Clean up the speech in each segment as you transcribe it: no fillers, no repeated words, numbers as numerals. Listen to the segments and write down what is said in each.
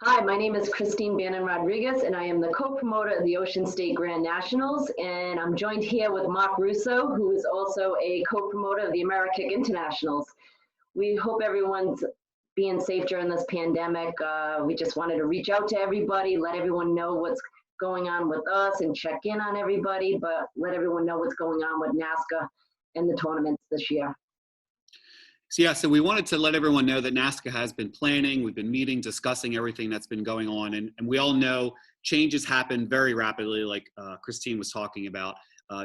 Hi, my name is Christine Bannon Rodriguez, and I am the co-promoter of the Ocean State Grand Nationals. And I'm joined here with Mark Russo, who is also a co-promoter of the Amerikick Internationals. We hope everyone's being safe during this pandemic. We just wanted to reach out to everybody, let everyone know what's going on with us and check in on everybody, but let everyone know what's going on with NASCA and the tournaments this year. So we wanted to let everyone know that NASCA has been planning. We've been meeting, discussing everything that's been going on. And we all know changes happen very rapidly, like Christine was talking about.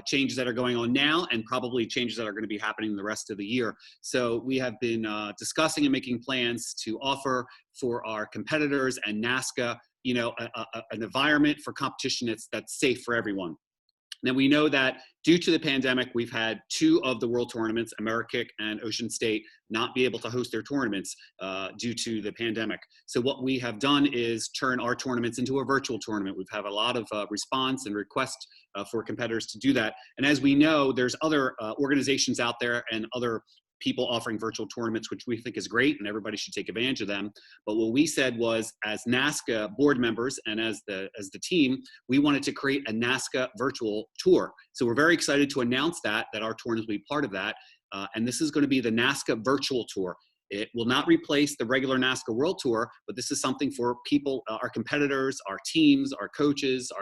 Changes that are going on now and probably changes that are going to be happening the rest of the year. So we have been discussing and making plans to offer for our competitors and NASCA, an environment for competition that's safe for everyone. Now, we know that due to the pandemic, we've had two of the world tournaments, Amerikick and Ocean State, not be able to host their tournaments due to the pandemic. So what we have done is turn our tournaments into a virtual tournament. We've had a lot of response and requests for competitors to do that. And as we know, there's other organizations out there and other people offering virtual tournaments, which we think is great, and everybody should take advantage of them. But what we said was, as NASCA board members and as the team, we wanted to create a NASCA virtual tour. So we're very excited to announce that our tournament will be part of that. And this is going to be the NASCA virtual tour. It will not replace the regular NASCA World Tour, but this is something for people, our competitors, our teams, our coaches,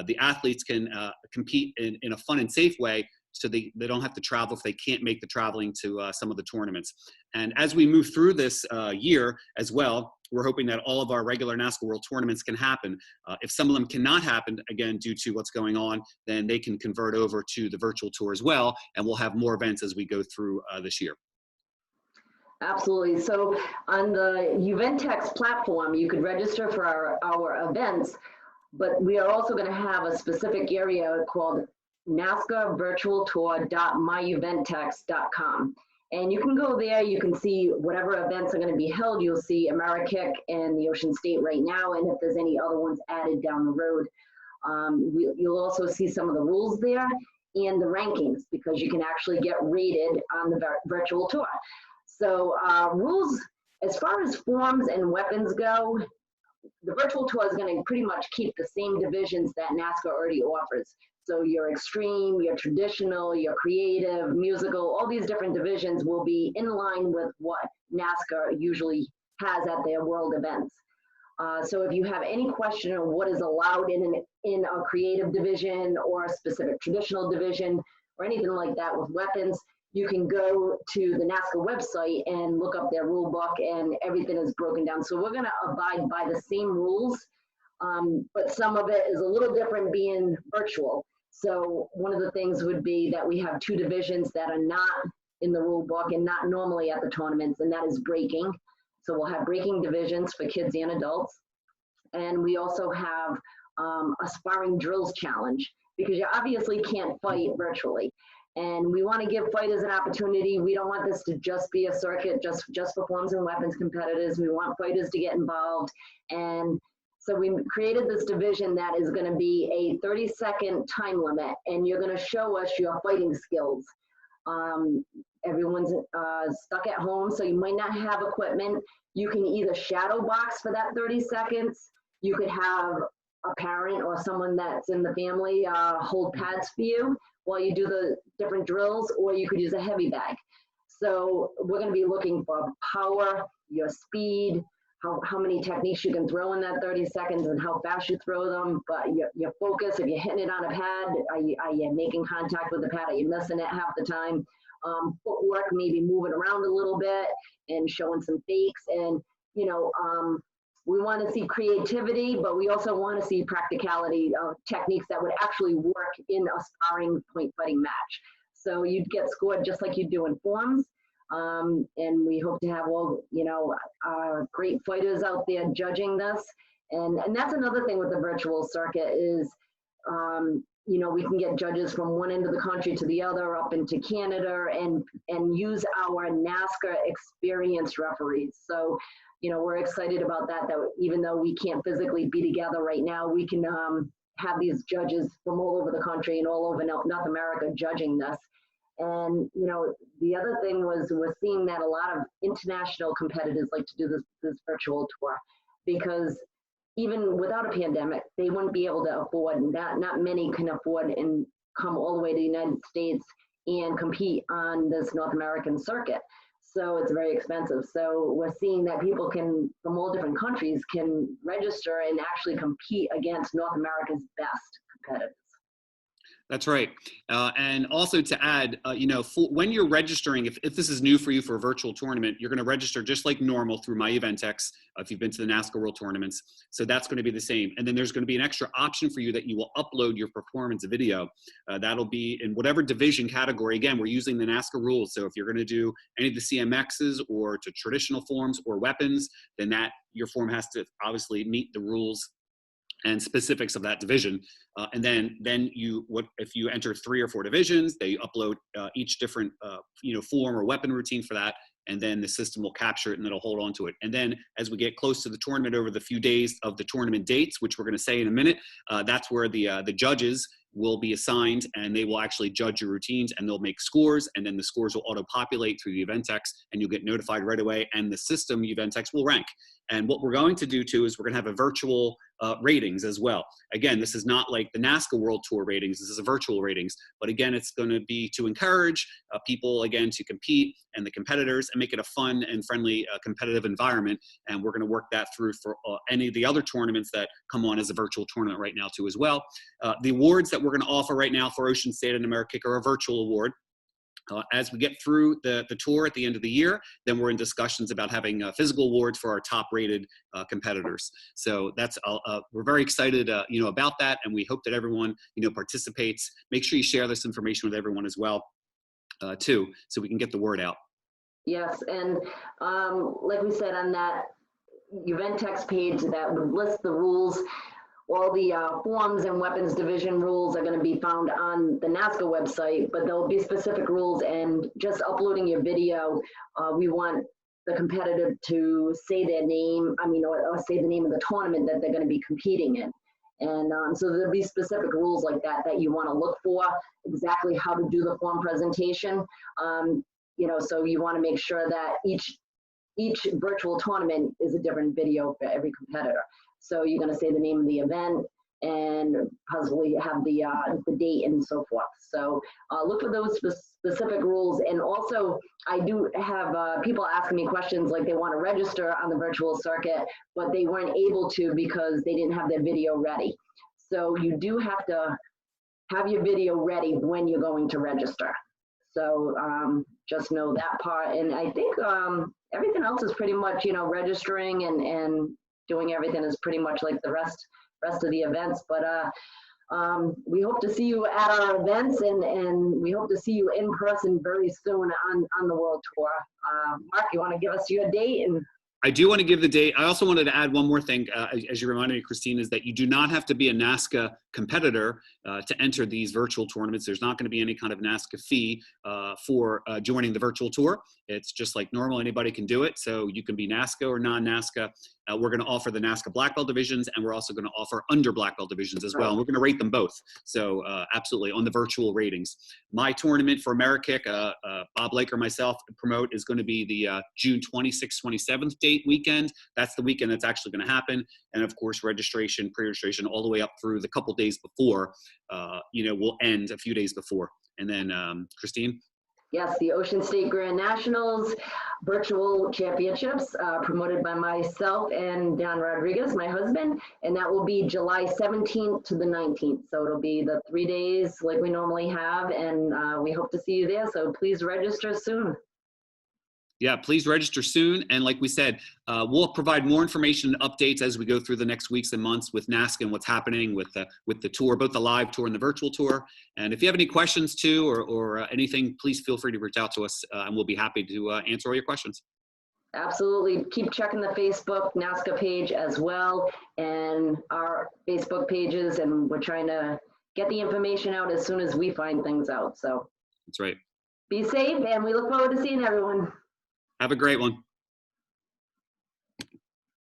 the athletes can compete in a fun and safe way, so they don't have to travel if they can't make the traveling to some of the tournaments. And as we move through this year as well, we're hoping that all of our regular NASCA World Tournaments can happen. If some of them cannot happen, again, due to what's going on, then they can convert over to the virtual tour as well, and we'll have more events as we go through this year. Absolutely. So on the Uventex platform, you could register for our events, but we are also going to have a specific area called NASCAvirtualtour.myuventex.com. And you can go there, you can see whatever events are going to be held. You'll see Amerikick and the Ocean State right now, and if there's any other ones added down the road. You'll also see some of the rules there and the rankings, because you can actually get rated on the virtual tour. So rules, as far as forms and weapons go, the virtual tour is going to pretty much keep the same divisions that NASCA already offers. So your extreme, your traditional, your creative, musical, all these different divisions will be in line with what NASCA usually has at their world events. So if you have any question on what is allowed in a creative division or a specific traditional division or anything like that with weapons, you can go to the NASCA website and look up their rule book, and everything is broken down. So we're going to abide by the same rules, but some of it is a little different being virtual. So one of the things would be that we have two divisions that are not in the rule book and not normally at the tournaments, and that is breaking. So we'll have breaking divisions for kids and adults. And we also have a sparring drills challenge, because you obviously can't fight virtually. And we want to give fighters an opportunity. We don't want this to just be a circuit just for forms and weapons competitors. We want fighters to get involved. And so we created this division that is going to be a 30-second time limit, and you're going to show us your fighting skills. Everyone's stuck at home, so you might not have equipment. You can either shadow box for that 30 seconds. You could have a parent or someone that's in the family hold pads for you while you do the different drills, or you could use a heavy bag. So we're going to be looking for power, your speed, how many techniques you can throw in that 30 seconds and how fast you throw them, but your focus, if you're hitting it on a pad, are you making contact with the pad? Are you missing it half the time? Footwork, maybe moving around a little bit and showing some fakes. And, we want to see creativity, but we also want to see practicality of techniques that would actually work in a sparring point fighting match. So you'd get scored just like you do in forms. And we hope to have great fighters out there judging this. And that's another thing with the virtual circuit is, we can get judges from one end of the country to the other, up into Canada, and use our NASCA experienced referees. So, we're excited about that even though we can't physically be together right now, we can have these judges from all over the country and all over North America judging this. And, the other thing was we're seeing that a lot of international competitors like to do this virtual tour. because even without a pandemic, they wouldn't be able to afford that. Not many can afford and come all the way to the United States and compete on this North American circuit. So it's very expensive. So we're seeing that people can, from all different countries, can register and actually compete against North America's best competitors. That's right. And also to add, when you're registering, if this is new for you for a virtual tournament, you're going to register just like normal through My Eventex if you've been to the NASCA World Tournaments. So that's going to be the same. And then there's going to be an extra option for you that you will upload your performance video. That'll be in whatever division category. Again, we're using the NASCA rules. So if you're going to do any of the CMXs or to traditional forms or weapons, then your form has to obviously meet the rules and specifics of that division. And then if you enter 3 or 4 divisions, they upload each different form or weapon routine for that, and then the system will capture it and it'll hold on to it. And then as we get close to the tournament, over the few days of the tournament dates, which we're going to say in a minute, that's where the judges will be assigned, and they will actually judge your routines, and they'll make scores, and then the scores will auto-populate through the Eventex, and you'll get notified right away, and the system Eventex will rank. And what we're going to do too is we're going to have a virtual ratings as well. Again, this is not like the NASCA World Tour ratings. This is a virtual ratings, but again, it's going to be to encourage people again to compete, and the competitors, and make it a fun and friendly competitive environment. And we're going to work that through for any of the other tournaments that come on as a virtual tournament right now too as well. The awards that we're going to offer right now for Ocean State and Amerikick are a virtual award. As we get through the tour at the end of the year, then we're in discussions about having physical awards for our top-rated competitors. So that's we're very excited, about that, and we hope that everyone, participates. Make sure you share this information with everyone as well, too, so we can get the word out. Yes, and like we said on that Eventex page that would list the rules. All the forms and weapons division rules are going to be found on the NASCA website, but there'll be specific rules, and just uploading your video, we want the competitor to say their name, or say the name of the tournament that they're going to be competing in. And so there'll be specific rules like that you want to look for, exactly how to do the form presentation. So you want to make sure that each virtual tournament is a different video for every competitor. So you're going to say the name of the event and possibly have the date and so forth. So look for those specific rules. And also, I do have people asking me questions like they want to register on the virtual circuit, but they weren't able to because they didn't have their video ready. So you do have to have your video ready when you're going to register. So just know that part. And I think everything else is pretty much, registering and doing everything is pretty much like the rest of the events. But we hope to see you at our events, and we hope to see you in person very soon on the World Tour. Mark, you want to give us your date? And I do want to give the date. I also wanted to add one more thing, as you reminded me, Christine, is that you do not have to be a NASCA competitor to enter these virtual tournaments. There's not going to be any kind of NASCA fee for joining the virtual tour. It's just like normal. Anybody can do it. So you can be NASCA or non-NASCA. We're going to offer the NASCA black belt divisions, and we're also going to offer under black belt divisions as well. And we're going to rate them both. So absolutely on the virtual ratings. My tournament for Amerikick, Bob Laker, myself promote, is going to be the June 26th, 27th date weekend. That's the weekend that's actually going to happen. And of course, registration, pre-registration, all the way up through the couple days before, will end a few days before. And then Christine? Yes, the Ocean State Grand Nationals Virtual Championships, promoted by myself and Don Rodriguez, my husband, and that will be July 17th to the 19th. So it'll be the 3 days like we normally have, and we hope to see you there. So please register soon. Yeah, please register soon. And like we said, we'll provide more information and updates as we go through the next weeks and months with NASCA and what's happening with the tour, both the live tour and the virtual tour. And if you have any questions too, or anything, please feel free to reach out to us, and we'll be happy to answer all your questions. Absolutely. Keep checking the Facebook NASCA page as well, and our Facebook pages, and we're trying to get the information out as soon as we find things out. So that's right. Be safe, and we look forward to seeing everyone. Have a great one.